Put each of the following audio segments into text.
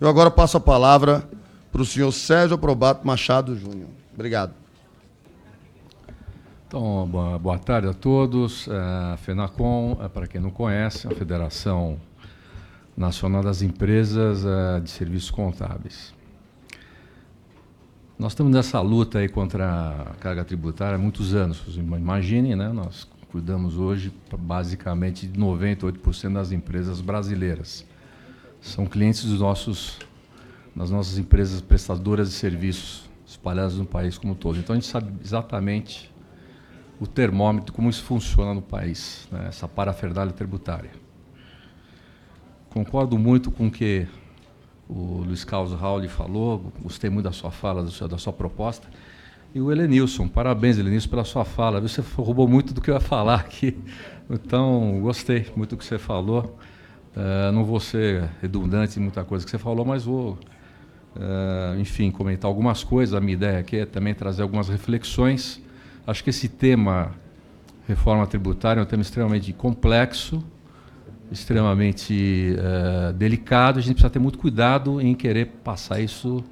Eu agora passo a palavra para o senhor Sérgio Aprobato Machado Júnior. Obrigado. Então, boa tarde a todos. A FENACON, para quem não conhece, é a Federação Nacional das Empresas de Serviços Contábeis. Nós estamos nessa luta aí contra a carga tributária há muitos anos. Vocês imaginem, né? Nós cuidamos hoje basicamente de 98% das empresas brasileiras. São clientes das nossas empresas prestadoras de serviços espalhadas no país como um todo. Então a gente sabe exatamente o termômetro, como isso funciona no país, né? Essa parafernália tributária. Concordo muito com o que o Luiz Carlos Rauli falou, gostei muito da sua fala, da sua proposta. E o Helenilson, parabéns, Helenilson, pela sua fala. Você roubou muito do que eu ia falar aqui, então gostei muito do que você falou. Não vou ser redundante em muita coisa que você falou, mas vou, enfim, comentar algumas coisas. A minha ideia aqui é também trazer algumas reflexões. Acho que esse tema, reforma tributária, é um tema extremamente complexo, extremamente delicado. A gente precisa ter muito cuidado em querer passar isso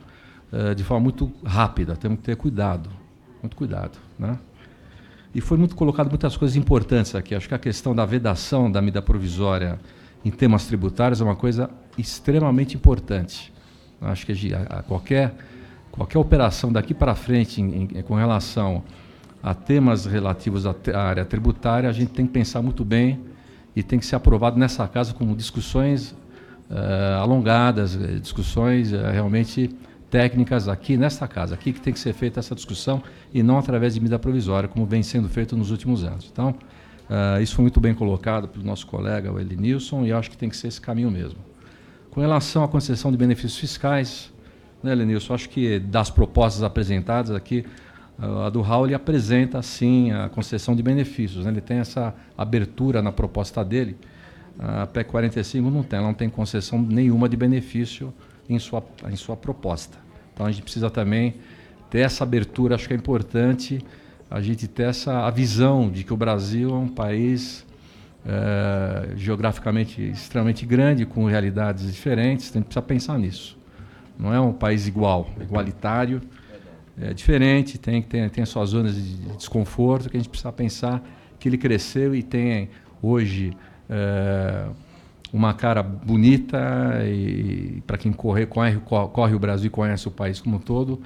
de forma muito rápida. Temos que ter cuidado, muito cuidado, né? E foi muito colocado muitas coisas importantes aqui. Acho que a questão da vedação da medida provisória em temas tributários é uma coisa extremamente importante. Acho que qualquer operação daqui para frente com relação a temas relativos à área tributária, a gente tem que pensar muito bem e tem que ser aprovado nessa casa com discussões alongadas, discussões realmente técnicas aqui nesta casa, aqui que tem que ser feita essa discussão e não através de medida provisória, como vem sendo feito nos últimos anos. Então, isso foi muito bem colocado pelo nosso colega, o Helenilson, e eu acho que tem que ser esse caminho mesmo. Com relação à concessão de benefícios fiscais, né, Helenilson, acho que das propostas apresentadas aqui, a do Raul, ele apresenta, sim, a concessão de benefícios, né? Ele tem essa abertura na proposta dele. A PEC 45 não tem, ela não tem concessão nenhuma de benefício em sua proposta. Então, a gente precisa também ter essa abertura. Acho que é importante a gente ter a visão de que o Brasil é um país geograficamente extremamente grande, com realidades diferentes. A gente precisa pensar nisso. Não é um país igualitário. É diferente, tem as suas zonas de desconforto, que a gente precisa pensar que ele cresceu e tem hoje uma cara bonita, e para quem corre o Brasil e conhece o país como um todo,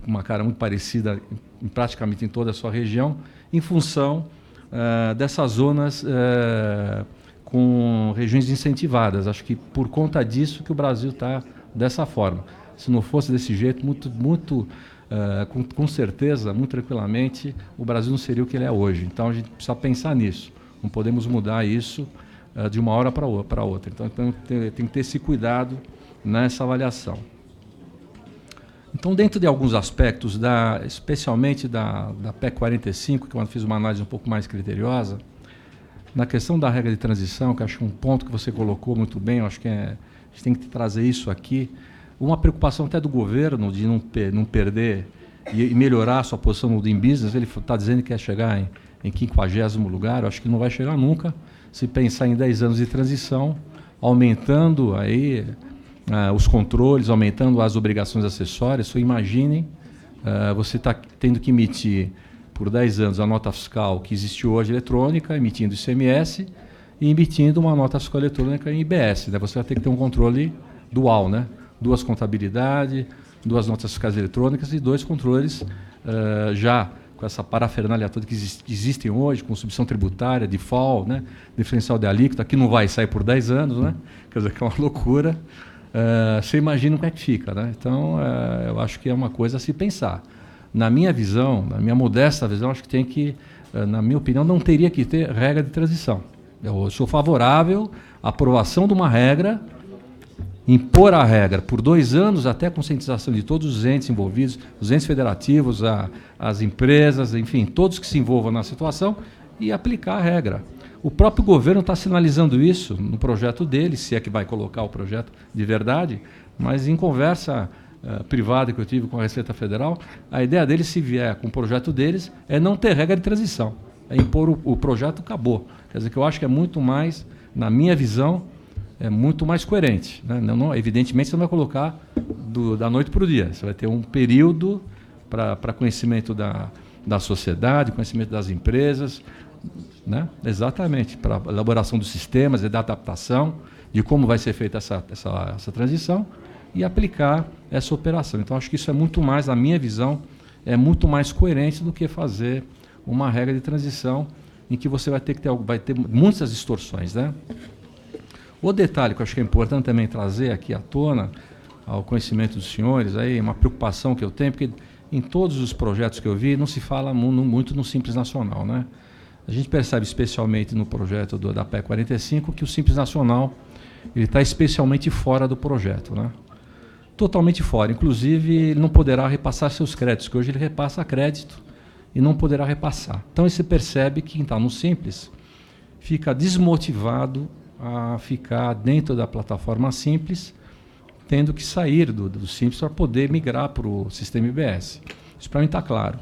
uma cara muito parecida praticamente em toda a sua região, em função dessas zonas com regiões incentivadas. Acho que por conta disso que o Brasil está dessa forma. Se não fosse desse jeito, com certeza, muito tranquilamente, o Brasil não seria o que ele é hoje. Então, a gente precisa pensar nisso. Não podemos mudar isso de uma hora para outra. Então, tem que ter esse cuidado nessa avaliação. Então, dentro de alguns aspectos, especialmente da PEC 45, que eu fiz uma análise um pouco mais criteriosa, na questão da regra de transição, que acho que é um ponto que você colocou muito bem, eu acho que a gente tem que trazer isso aqui. Uma preocupação até do governo de não perder e melhorar a sua posição no Doing Business. Ele está dizendo que quer chegar em 50º lugar. Eu acho que não vai chegar nunca. Se pensar em 10 anos de transição, aumentando aí os controles, aumentando as obrigações acessórias. Só imaginem, você está tendo que emitir por 10 anos a nota fiscal que existe hoje eletrônica, emitindo ICMS e emitindo uma nota fiscal eletrônica em IBS. Né? Você vai ter que ter um controle dual, né? 2 contabilidades, 2 notas fiscais eletrônicas e 2 controles já com essa parafernália toda que existem hoje, com substituição tributária, default, né, diferencial de alíquota, que não vai sair por 10 anos, né, quer dizer, que é uma loucura. Você imagina como é que fica, né? Então, eu acho que é uma coisa a se pensar. Na minha visão, na minha modesta visão, acho que tem que, na minha opinião, não teria que ter regra de transição. Eu sou favorável à aprovação de uma regra, impor a regra por 2 anos, até a conscientização de todos os entes envolvidos, os entes federativos, as empresas, enfim, todos que se envolvam na situação, e aplicar a regra. O próprio governo está sinalizando isso no projeto dele, se é que vai colocar o projeto de verdade, mas em conversa privada que eu tive com a Receita Federal, a ideia deles, se vier com o projeto deles, é não ter regra de transição, é impor o projeto, acabou. Quer dizer, que eu acho que é muito mais, na minha visão, é muito mais coerente, né? Evidentemente, você não vai colocar da noite para o dia. Você vai ter um período para conhecimento da sociedade, conhecimento das empresas, né? Exatamente, para a elaboração dos sistemas e da adaptação, de como vai ser feita essa transição e aplicar essa operação. Então, acho que isso é muito mais, na minha visão, é muito mais coerente do que fazer uma regra de transição em que você vai ter muitas distorções, né? O detalhe que eu acho que é importante também trazer aqui à tona, ao conhecimento dos senhores, aí uma preocupação que eu tenho, porque em todos os projetos que eu vi não se fala muito no Simples Nacional, né? A gente percebe especialmente no projeto da PEC 45 que o Simples Nacional ele está especialmente fora do projeto, né? Totalmente fora. Inclusive, ele não poderá repassar seus créditos, que hoje ele repassa crédito e não poderá repassar. Então, você percebe que quem está no Simples fica desmotivado a ficar dentro da plataforma Simples, tendo que sair do Simples para poder migrar para o sistema IBS. Isso para mim está claro.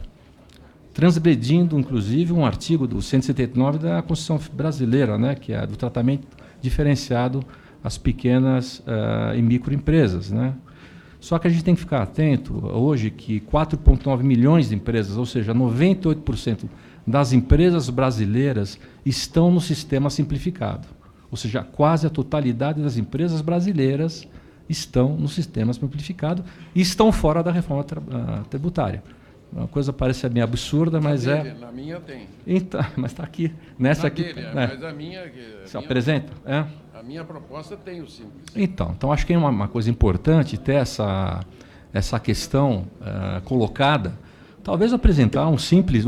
Transgredindo, inclusive, um artigo do 179 da Constituição brasileira, né, que é do tratamento diferenciado às pequenas e microempresas, né? Só que a gente tem que ficar atento hoje que 4,9 milhões de empresas, ou seja, 98% das empresas brasileiras estão no sistema simplificado. Ou seja, quase a totalidade das empresas brasileiras estão no sistema simplificado e estão fora da reforma tributária. Uma coisa parece meio absurda, mas Na minha tem. Então, mas está aqui. Nessa aqui. Mas a minha... Se apresenta? É. A minha proposta tem o Simples. Então acho que é uma coisa importante ter essa questão colocada. Talvez apresentar um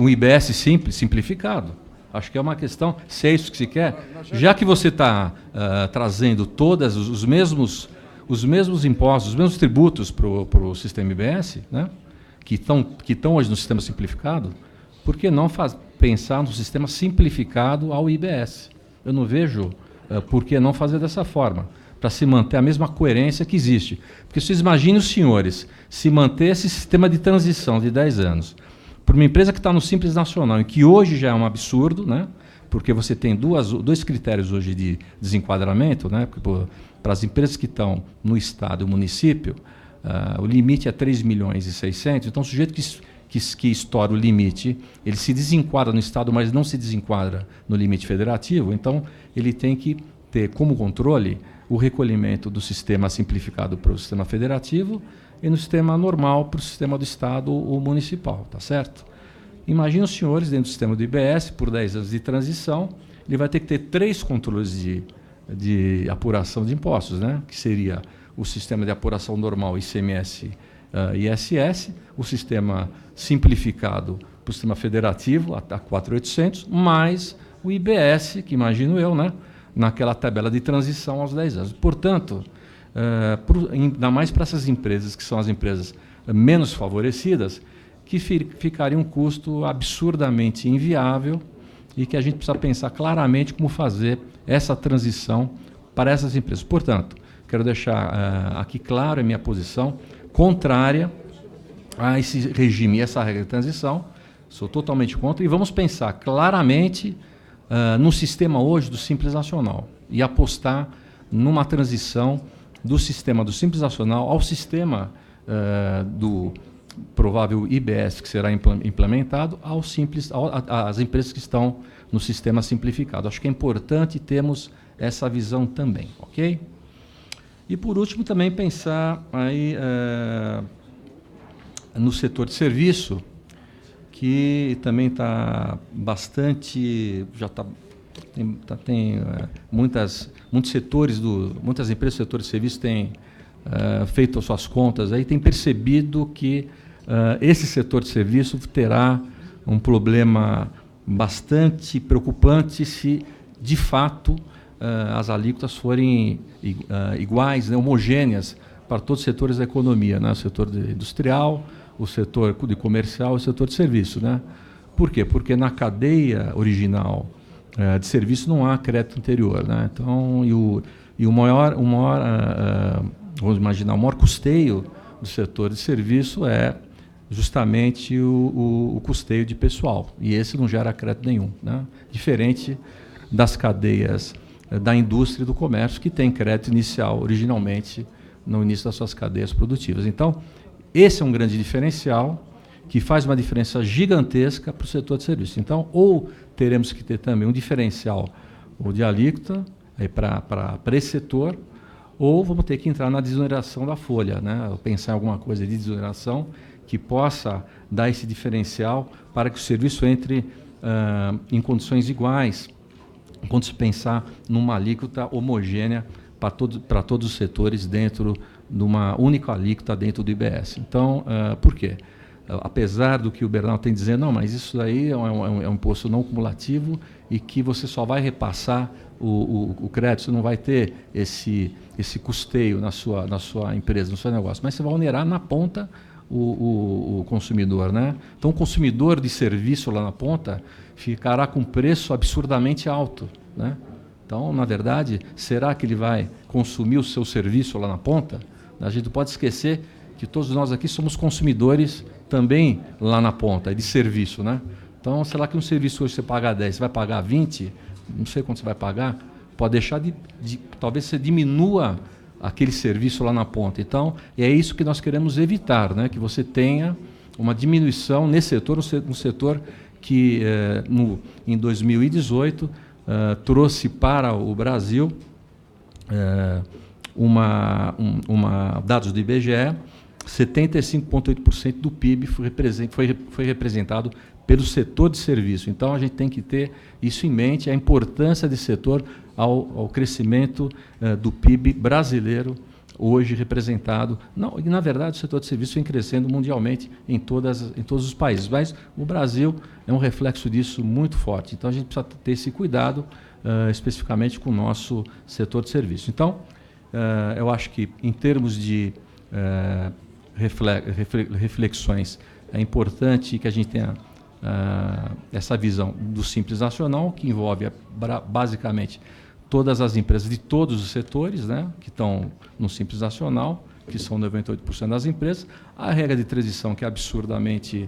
IBS simples, simplificado. Acho que é uma questão, se é isso que se quer. Já que você está trazendo todos os mesmos impostos, os mesmos tributos para o sistema IBS, né, que estão hoje no sistema simplificado, por que não pensar no sistema simplificado ao IBS? Eu não vejo por que não fazer dessa forma, para se manter a mesma coerência que existe. Porque vocês imaginem os senhores, se manter esse sistema de transição de 10 anos, para uma empresa que está no Simples Nacional, e que hoje já é um absurdo, né? Porque você tem dois critérios hoje de desenquadramento, né? Para as empresas que estão no Estado e no município, o limite é 3 milhões e 600, então o sujeito que estoura o limite, ele se desenquadra no Estado, mas não se desenquadra no limite federativo, então ele tem que ter como controle o recolhimento do sistema simplificado para o sistema federativo e no sistema normal para o sistema do Estado ou municipal, tá certo? Imagina os senhores dentro do sistema do IBS, por 10 anos de transição, ele vai ter que ter 3 controles de apuração de impostos, né? Que seria o sistema de apuração normal ICMS e ISS, o sistema simplificado para o sistema federativo, a 4.800, mais o IBS, que imagino eu, né, naquela tabela de transição aos 10 anos. Portanto, ainda mais para essas empresas, que são as empresas menos favorecidas, que ficaria um custo absurdamente inviável e que a gente precisa pensar claramente como fazer essa transição para essas empresas. Portanto, quero deixar aqui claro a minha posição contrária a esse regime e essa regra de transição. Sou totalmente contra e vamos pensar claramente no sistema hoje do Simples Nacional e apostar numa transição do sistema do Simples Nacional ao sistema do provável IBS que será implementado ao Simples, às empresas que estão no sistema simplificado. Acho que é importante termos essa visão também, ok? E, por último, também pensar aí, no setor de serviço, que também está bastante... tem muitos setores, muitas empresas do setor de serviço têm feito as suas contas, aí tem percebido que esse setor de serviço terá um problema bastante preocupante se, de fato, as alíquotas forem iguais, né, homogêneas para todos os setores da economia, né, o setor industrial, o setor de comercial e o setor de serviço, né? Por quê? Porque na cadeia original de serviço não há crédito anterior, né? Então, o maior vamos imaginar, o maior custeio do setor de serviço é justamente o custeio de pessoal, e esse não gera crédito nenhum, né? Diferente das cadeias da indústria e do comércio, que tem crédito inicial originalmente no início das suas cadeias produtivas. Então, esse é um grande diferencial que faz uma diferença gigantesca para o setor de serviços. Então, ou teremos que ter também um diferencial de alíquota para esse setor, ou vamos ter que entrar na desoneração da folha, né? Pensar em alguma coisa de desoneração que possa dar esse diferencial para que o serviço entre em condições iguais, quando se pensar numa alíquota homogênea para todos os setores dentro de uma única alíquota dentro do IBS. Então, por quê? Apesar do que o Bernal tem dizendo, não, mas isso aí é um imposto não cumulativo e que você só vai repassar o crédito, você não vai ter esse custeio na sua empresa, no seu negócio, mas você vai onerar na ponta o consumidor, né? Então, o consumidor de serviço lá na ponta ficará com preço absurdamente alto, né? Então, na verdade, será que ele vai consumir o seu serviço lá na ponta? A gente não pode esquecer que todos nós aqui somos consumidores também lá na ponta, de serviço, né? Então, será que um serviço hoje você paga 10, você vai pagar 20? Não sei quanto você vai pagar. Pode deixar talvez você diminua aquele serviço lá na ponta. Então, é isso que nós queremos evitar, né? Que você tenha uma diminuição nesse setor, um setor que em 2018 trouxe para o Brasil dados do IBGE, 75,8% do PIB foi representado pelo setor de serviço. Então, a gente tem que ter isso em mente, a importância desse setor ao crescimento do PIB brasileiro, hoje representado. Não, e, na verdade, o setor de serviço vem crescendo mundialmente em todos os países, mas o Brasil é um reflexo disso muito forte. Então, a gente precisa ter esse cuidado, especificamente com o nosso setor de serviço. Então, eu acho que, em termos de reflexões, é importante que a gente tenha essa visão do Simples Nacional, que envolve basicamente todas as empresas de todos os setores, né, que estão no Simples Nacional, que são 98% das empresas, a regra de transição, que é absurdamente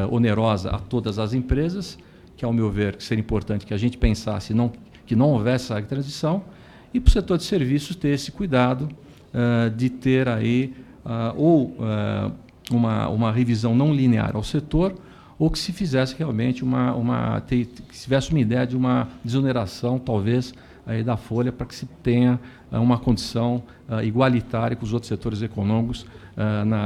onerosa a todas as empresas, que, ao meu ver, seria importante que a gente pensasse que não houvesse essa regra de transição, e para o setor de serviços ter esse cuidado de ter aí uma revisão não linear ao setor, ou que se fizesse realmente que se tivesse uma ideia de uma desoneração, talvez, aí da folha, para que se tenha uma condição igualitária com os outros setores econômicos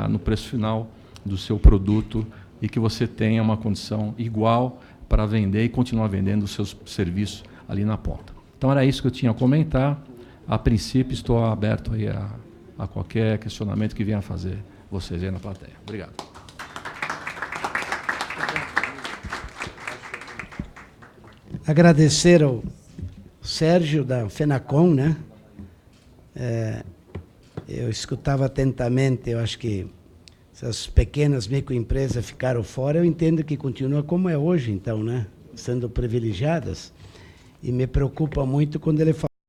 no preço final do seu produto, e que você tenha uma condição igual para vender e continuar vendendo os seus serviços ali na ponta. Então, era isso que eu tinha a comentar. A princípio, estou aberto aí a qualquer questionamento que venha a fazer vocês aí na plateia. Obrigado. Agradecer ao Sérgio da FENACOM, né? Eu escutava atentamente, eu acho que essas pequenas microempresas ficaram fora, eu entendo que continua como é hoje, então, né? Sendo privilegiadas, e me preocupa muito quando ele fala